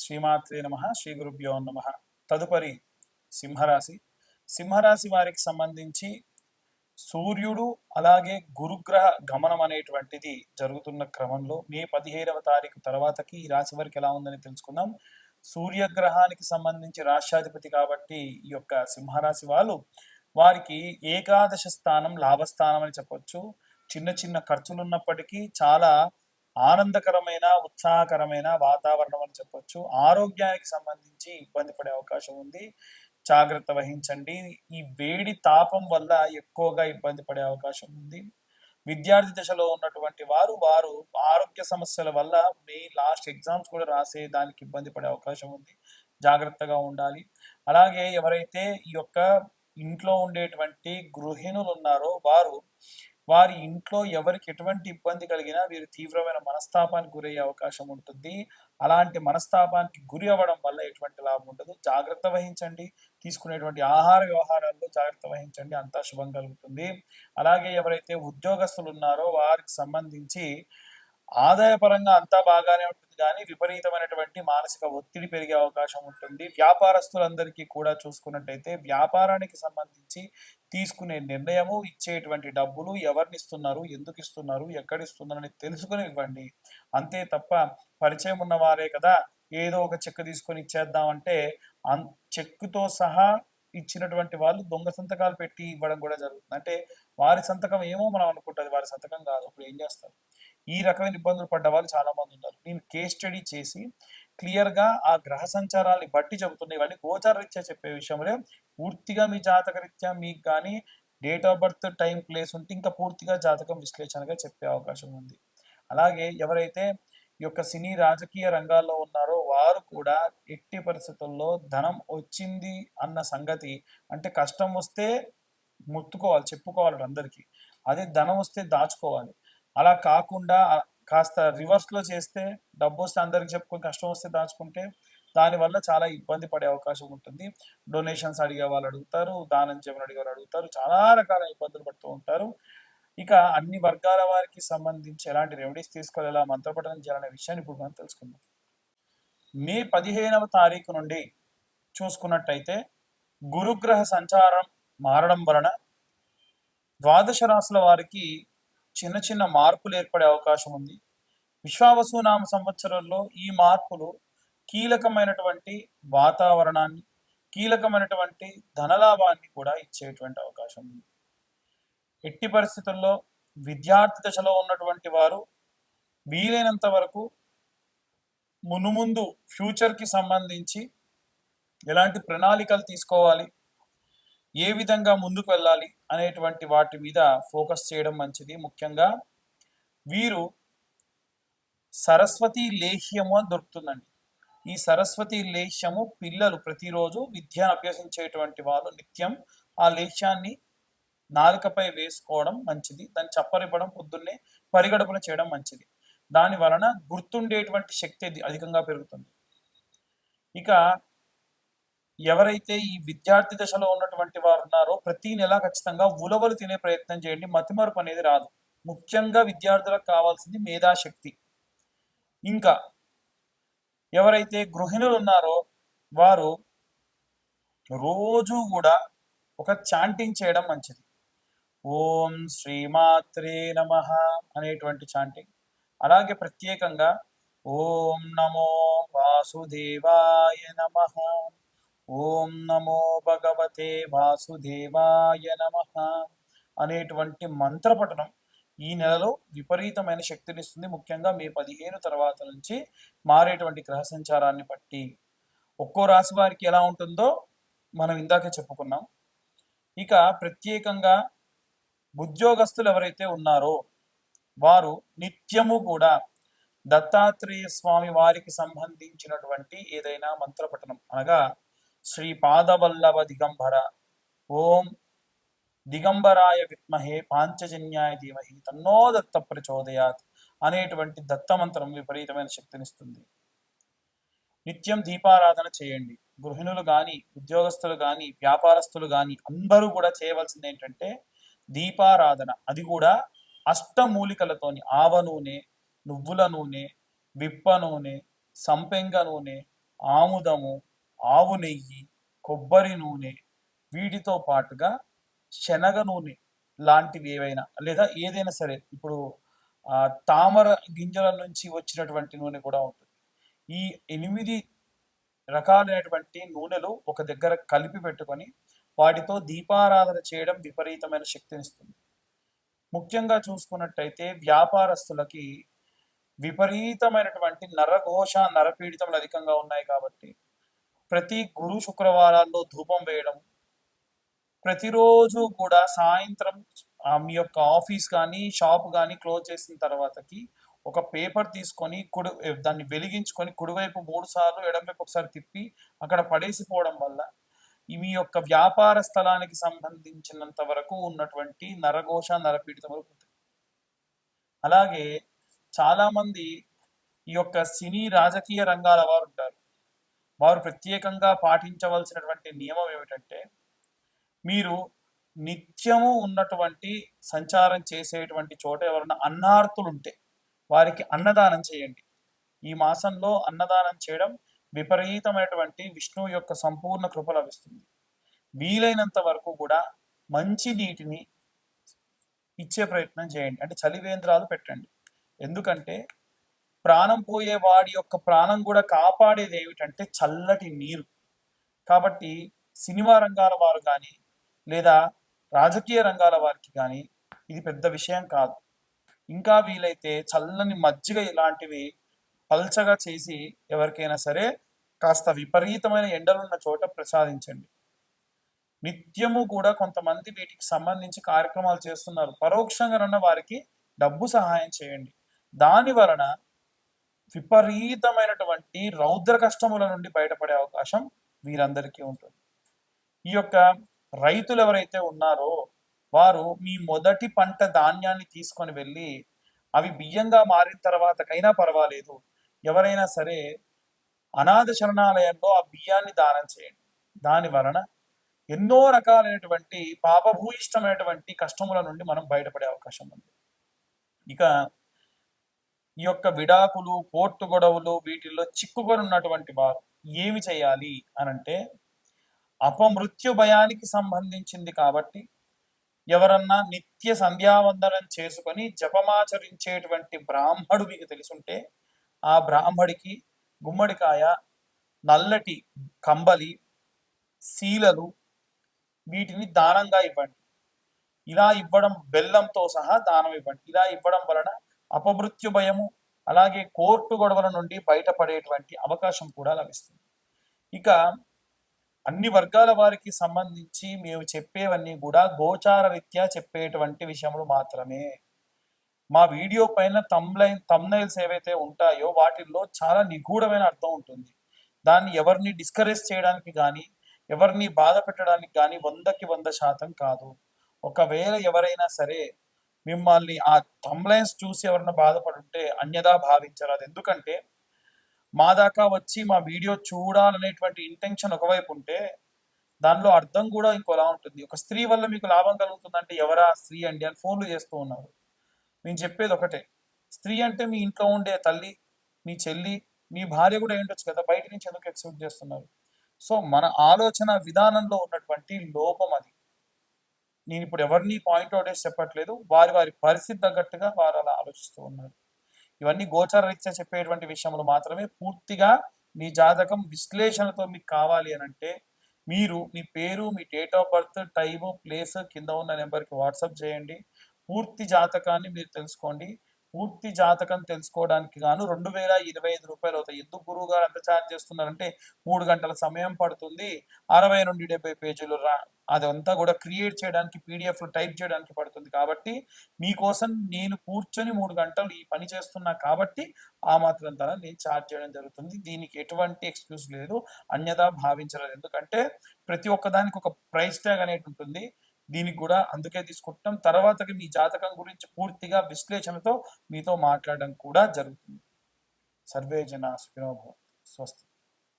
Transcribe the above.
శ్రీమాత్రే నమ. శ్రీ గురుభ్యో నమ. తదుపరి సింహరాశి. సింహరాశి వారికి సంబంధించి సూర్యుడు అలాగే గురుగ్రహ గమనం అనేటువంటిది జరుగుతున్న క్రమంలో మే 15వ తారీఖు తర్వాతకి ఈ రాశి వారికి ఎలా ఉందని తెలుసుకుందాం. సూర్యగ్రహానికి సంబంధించి రాష్ట్రాధిపతి కాబట్టి ఈ యొక్క సింహరాశి వాళ్ళు వారికి ఏకాదశ స్థానం లాభస్థానం అని చెప్పొచ్చు. చిన్న చిన్న ఖర్చులు ఉన్నప్పటికీ చాలా ఆనందకరమైన ఉత్సాహకరమైన వాతావరణం అని చెప్పొచ్చు. ఆరోగ్యానికి సంబంధించి ఇబ్బంది పడే అవకాశం ఉంది, జాగ్రత్త వహించండి. ఈ వేడి తాపం వల్ల ఎక్కువగా ఇబ్బంది పడే అవకాశం ఉంది. విద్యార్థి దశలో ఉన్నటువంటి వారు ఆరోగ్య సమస్యల వల్ల లాస్ట్ ఎగ్జామ్స్ కూడా రాసే దానికి ఇబ్బంది పడే అవకాశం ఉంది, జాగ్రత్తగా ఉండాలి. అలాగే ఎవరైతే ఈ యొక్క ఇంట్లో ఉండేటువంటి గృహిణులు ఉన్నారో వారి ఇంట్లో ఎవరికి ఎటువంటి ఇబ్బంది కలిగినా వీరు తీవ్రమైన మనస్తాపానికి గురయ్యే అవకాశం ఉంటుంది. అలాంటి మనస్తాపానికి గురి అవ్వడం వల్ల ఎటువంటి లాభం ఉండదు. జాగ్రత్త వహించండి. తీసుకునేటువంటి ఆహార వ్యవహారాల్లో జాగ్రత్త వహించండి, అంతా శుభం కలుగుతుంది. అలాగే ఎవరైతే ఉద్యోగస్తులు ఉన్నారో వారికి సంబంధించి ఆదాయపరంగా అంతా బాగానే ఉంటుంది, కానీ విపరీతమైనటువంటి మానసిక ఒత్తిడి పెరిగే అవకాశం ఉంటుంది. వ్యాపారస్తులందరికీ కూడా చూసుకున్నట్టయితే వ్యాపారానికి సంబంధించి తీసుకునే నిర్ణయము, ఇచ్చేటువంటి డబ్బులు ఎవరిని ఇస్తున్నారు, ఎందుకు ఇస్తున్నారు, ఎక్కడిస్తున్నారని తెలుసుకుని ఇవ్వండి. అంతే తప్ప పరిచయం ఉన్న వారే కదా ఏదో ఒక చెక్ తీసుకొని ఇచ్చేద్దామంటే చెక్కుతో సహా ఇచ్చినటువంటి వాళ్ళు దొంగ సంతకాలు పెట్టి ఇవ్వడం కూడా జరుగుతుంది. అంటే వారి సంతకం ఏమో మనం అనుకుంటుంది, వారి సంతకం కాదు. అప్పుడు ఏం చేస్తారు? ఈ రకమైన ఇబ్బందులు పడ్డ వాళ్ళు చాలా మంది ఉన్నారు. నేను కేస్ స్టడీ చేసి క్లియర్గా ఆ గ్రహ సంచారాన్ని బట్టి చెబుతున్నాయి. ఇవన్నీ గోచార రీత్యా చెప్పే విషయంలో పూర్తిగా మీ జాతక రీత్యా మీకు కానీ date of birth time place ఉంటే ఇంకా పూర్తిగా జాతకం విశ్లేషణగా చెప్పే అవకాశం ఉంది. అలాగే ఎవరైతే ఈ యొక్క సినీ రాజకీయ రంగాల్లో ఉన్నారో వారు కూడా ఎట్టి పరిస్థితుల్లో ధనం వచ్చింది అన్న సంగతి, అంటే కష్టం వస్తే ముత్తుకోవాలి, చెప్పుకోవాలి అందరికీ. అదే ధనం వస్తే దాచుకోవాలి. అలా కాకుండా కాస్త రివర్స్లో చేస్తే డబ్బు వస్తే అందరికి చెప్పుకొని కష్టం వస్తే దాచుకుంటే దానివల్ల చాలా ఇబ్బంది పడే అవకాశం ఉంటుంది. డొనేషన్స్ అడిగే వాళ్ళు అడుగుతారు, దానం చేయమని అడిగే వాళ్ళు అడుగుతారు, చాలా రకాల ఇబ్బందులు పడుతూ ఉంటారు. ఇక అన్ని వర్గాల వారికి సంబంధించి ఎలాంటి రెమెడీస్ తీసుకోవాలి, ఎలా మంత్రపఠనం చేయాలనే విషయాన్ని ఇప్పుడు మనం తెలుసుకుందాం. మే 15వ తారీఖు నుండి చూసుకున్నట్టయితే గురుగ్రహ సంచారం మారడం వలన ద్వాదశ రాశుల వారికి చిన్న చిన్న మార్పులు ఏర్పడే అవకాశం ఉంది. విశ్వావసునామ సంవత్సరంలో ఈ మార్పులు కీలకమైనటువంటి వాతావరణాన్ని, కీలకమైనటువంటి ధనలాభాన్ని కూడా ఇచ్చేటువంటి అవకాశం ఉంది. ఎట్టి పరిస్థితుల్లో విద్యార్థి దశలో ఉన్నటువంటి వారు వీలైనంత వరకు మునుముందు ఫ్యూచర్కి సంబంధించి ఎలాంటి ప్రణాళికలు తీసుకోవాలి, ఏ విధంగా ముందుకు వెళ్ళాలి అనేటువంటి వాటి మీద ఫోకస్ చేయడం మంచిది. ముఖ్యంగా వీరు సరస్వతి లేహ్యము అని దొరుకుతుందండి. ఈ సరస్వతి లేహ్యము పిల్లలు ప్రతిరోజు విద్యను అభ్యసించేటువంటి వాళ్ళు నిత్యం ఆ లేహ్యాన్ని నాలుకపై వేసుకోవడం మంచిది. దాన్ని చప్పరివ్వడం, పొద్దున్నే పరిగడుపున చేయడం మంచిది. దాని వలన గుర్తుండేటువంటి శక్తి అధికంగా పెరుగుతుంది. ఇక ఎవరైతే ఈ విద్యార్థి దశలో ఉన్నటువంటి వారు ఉన్నారో ప్రతి నెల ఖచ్చితంగా ఉలవలు తినే ప్రయత్నం చేయండి. మతిమరుపు అనేది రాదు. ముఖ్యంగా విద్యార్థులకు కావాల్సింది మేధాశక్తి. ఇంకా ఎవరైతే గృహిణులు ఉన్నారో వారు రోజు కూడా ఒక చాంటింగ్ చేయడం మంచిది. ఓం శ్రీమాత్రే నమః అనేటువంటి చాంటింగ్. అలాగే ప్రత్యేకంగా ఓం నమో వాసుదేవాయ నమః, ఓం నమో భగవతే వాసుదేవాయ నమః అనేటువంటి మంత్రపఠనం ఈ నెలలో విపరీతమైన శక్తినిస్తుంది. ముఖ్యంగా మే 15 తర్వాత నుంచి మారేటువంటి గ్రహ సంచారాన్ని బట్టి ఒక్కో రాశి వారికి ఎలా ఉంటుందో మనం ఇందాకే చెప్పుకున్నాం. ఇక ప్రత్యేకంగా ఉద్యోగస్తులు ఎవరైతే ఉన్నారో వారు నిత్యము కూడా దత్తాత్రేయ స్వామి వారికి సంబంధించినటువంటి ఏదైనా మంత్రపఠనం, అనగా శ్రీ పాదవల్లభ దిగంబర, ఓం దిగంబరాయ విద్మహే పాంచజన్యాయ ధీమహి తన్నో దత్త ప్రచోదయాత్ అనేటువంటి దత్తమంత్రం విపరీతమైన శక్తినిస్తుంది. నిత్యం దీపారాధన చేయండి. గృహిణులు కానీ, ఉద్యోగస్తులు కానీ, వ్యాపారస్తులు కానీ అందరూ కూడా చేయవలసింది ఏంటంటే దీపారాధన. అది కూడా అష్టమూలికలతోని ఆవ నూనె, నువ్వుల నూనె, విప్ప నూనె, సంపెంగ నూనె, ఆముదము, ఆవు నెయ్యి, కొబ్బరి నూనె, వీటితో పాటుగా శనగ నూనె లాంటివి ఏవైనా లేదా ఏదైనా సరే ఇప్పుడు తామర గింజల నుంచి వచ్చినటువంటి నూనె కూడా ఉంటుంది. ఈ 8 రకాలైనటువంటి నూనెలు ఒక దగ్గర కలిపి పెట్టుకొని వాటితో దీపారాధన చేయడం విపరీతమైన శక్తినిస్తుంది. ముఖ్యంగా చూసుకున్నట్టయితే వ్యాపారస్తులకి విపరీతమైనటువంటి నరఘోష, నరపీడితములు అధికంగా ఉన్నాయి కాబట్టి ప్రతి గురు శుక్రవారాల్లో ధూపం వేయడం, ప్రతిరోజు కూడా సాయంత్రం మీ యొక్క ఆఫీస్ కానీ షాప్ కానీ క్లోజ్ చేసిన తర్వాతకి ఒక పేపర్ తీసుకొని దాన్ని వెలిగించుకొని కుడివైపు 3 సార్లు ఎడమవైపు ఒకసారి తిప్పి అక్కడ పడేసిపోవడం వల్ల మీ యొక్క వ్యాపార స్థలానికి సంబంధించినంత వరకు ఉన్నటువంటి నరఘోష, నరపీడితములు పోతాయి. అలాగే చాలామంది ఈ యొక్క సినీ రాజకీయ రంగాల వారు ఉంటారు. వారు ప్రత్యేకంగా పాటించవలసినటువంటి నియమం ఏమిటంటే మీరు నిత్యము ఉన్నటువంటి సంచారం చేసేటువంటి చోట ఎవరైనా అన్నార్తులు ఉంటే వారికి అన్నదానం చేయండి. ఈ మాసంలో అన్నదానం చేయడం విపరీతమైనటువంటి విష్ణువు యొక్క సంపూర్ణ కృప లభిస్తుంది. వీలైనంత వరకు కూడా మంచి నీటిని ఇచ్చే ప్రయత్నం చేయండి. అంటే చలివేంద్రాలు పెట్టండి. ఎందుకంటే ప్రాణం పోయే వాడి యొక్క ప్రాణం కూడా కాపాడేది ఏమిటంటే చల్లటి నీరు. కాబట్టి సినిమా రంగాల వారు కానీ లేదా రాజకీయ రంగాల వారికి కానీ ఇది పెద్ద విషయం కాదు. ఇంకా వీలైతే చల్లని మజ్జిగ ఇలాంటివి పల్చగా చేసి ఎవరికైనా సరే కాస్త విపరీతమైన ఎండలున్న చోట ప్రసాదించండి. నిత్యము కూడా కొంతమంది వీటికి సంబంధించి కార్యక్రమాలు చేస్తున్నారు. పరోక్షంగా ఉన్న వారికి డబ్బు సహాయం చేయండి. దాని వలన విపరీతమైనటువంటి రౌద్ర కష్టముల నుండి బయటపడే అవకాశం వీరందరికీ ఉంటుంది. ఈ యొక్క రైతులు ఎవరైతే ఉన్నారో వారు మీ మొదటి పంట ధాన్యాన్ని తీసుకొని వెళ్ళి అవి బియ్యంగా మారిన తర్వాతకైనా పర్వాలేదు, ఎవరైనా సరే అనాథ శరణాలయంలో ఆ బియ్యాన్ని దానం చేయండి. దాని వలన ఎన్నో రకాలైనటువంటి పాపభూయిష్టమైనటువంటి కష్టముల నుండి మనం బయటపడే అవకాశం ఉంది. ఇక ఈ యొక్క విడాకులు, కోర్టు గొడవలు వీటిల్లో చిక్కుకొని ఉన్నటువంటి వారు ఏమి చేయాలి అనంటే అపమృత్యు భయానికి సంబంధించింది కాబట్టి ఎవరన్నా నిత్య సంధ్యావందనం చేసుకొని జపమాచరించేటువంటి బ్రాహ్మడు మీకు తెలుసుంటే ఆ బ్రాహ్మడికి గుమ్మడికాయ, నల్లటి కంబలి, శీలలు వీటిని దానంగా ఇవ్వండి. ఇలా ఇవ్వడం బెల్లంతో సహా దానం ఇవ్వండి. ఇలా ఇవ్వడం వలన అపమృత్యు భయము అలాగే కోర్టు గొడవల నుండి బయటపడేటువంటి అవకాశం కూడా లభిస్తుంది. ఇక అన్ని వర్గాల వారికి సంబంధించి మేము చెప్పేవన్నీ కూడా గోచార రీత్యా చెప్పేటువంటి విషయములు మాత్రమే. మా వీడియో పైన తమ్నైల్స్ ఏవైతే ఉంటాయో వాటిల్లో చాలా నిగూఢమైన అర్థం ఉంటుంది. దాన్ని ఎవరిని డిస్కరేజ్ చేయడానికి కానీ ఎవరిని బాధ పెట్టడానికి కానీ 100కి 100% కాదు. ఒకవేళ ఎవరైనా సరే మిమ్మల్ని ఆ తమ్లైన్స్ చూసి ఎవరైనా బాధపడుంటే అన్యదా భావించరాదు. ఎందుకంటే మా దాకా వచ్చి మా వీడియో చూడాలనేటువంటి ఇంటెన్షన్ ఒకవైపు ఉంటే దానిలో అర్థం కూడా ఇంకోలా ఉంటుంది. ఒక స్త్రీ వల్ల మీకు లాభం కలుగుతుందంటే ఎవరా స్త్రీ అండి అని ఫోన్లు చేస్తూ ఉన్నారు. నేను చెప్పేది ఒకటే, స్త్రీ అంటే మీ ఇంట్లో ఉండే తల్లి, మీ చెల్లి, మీ భార్య కూడా ఏంటొచ్చు కదా, బయట నుంచి ఎందుకు ఎక్స్పెక్ట్ చేస్తున్నారు? సో మన ఆలోచన విధానంలో ఉన్నటువంటి లోపం అది. నేను ఇప్పుడు ఎవరిని పాయింట్అవుట్ చేసి చెప్పట్లేదు, వారి వారి పరిస్థితి తగ్గట్టుగా వారు అలా ఆలోచిస్తూ ఉన్నారు. ఇవన్నీ గోచర రీత్యా చెప్పేటువంటి విషయములు మాత్రమే. పూర్తిగా మీ జాతకం విశ్లేషణతో మీకు కావాలి అని అంటే మీరు మీ పేరు, మీ date of birth, time, place కింద ఉన్న నెంబర్కి వాట్సాప్ చేయండి. పూర్తి జాతకాన్ని మీరు తెలుసుకోండి. పూర్తి జాతకం తెలుసుకోవడానికి గాను 2025 రూపాయలు అవుతాయి. ఎందుకు గురువు గారు ఎంత ఛార్జ్ చేస్తున్నారంటే 3 గంటల సమయం పడుతుంది, 60 నుండి 70 పేజీలు అదంతా కూడా క్రియేట్ చేయడానికి, పీడిఎఫ్ టైప్ చేయడానికి పడుతుంది. కాబట్టి మీకోసం నేను కూర్చొని 3 గంటలు ఈ పని చేస్తున్నా కాబట్టి ఆ మాత్రం ధర నేను ఛార్జ్ చేయడం జరుగుతుంది. దీనికి ఎటువంటి ఎక్స్క్యూజ్ లేదు, అన్యదా భావించలేదు. ఎందుకంటే ప్రతి ఒక్కదానికి ఒక ప్రైస్ ట్యాగ్ అనేది ఉంటుంది. దీనికి కూడా అందుకే తీసుకుంటాం. తర్వాతకి మీ జాతకం గురించి పూర్తిగా విశ్లేషణతో మీతో మాట్లాడడం కూడా జరుగుతుంది. సర్వే జన సుఖినో భవంతు. స్వస్తి.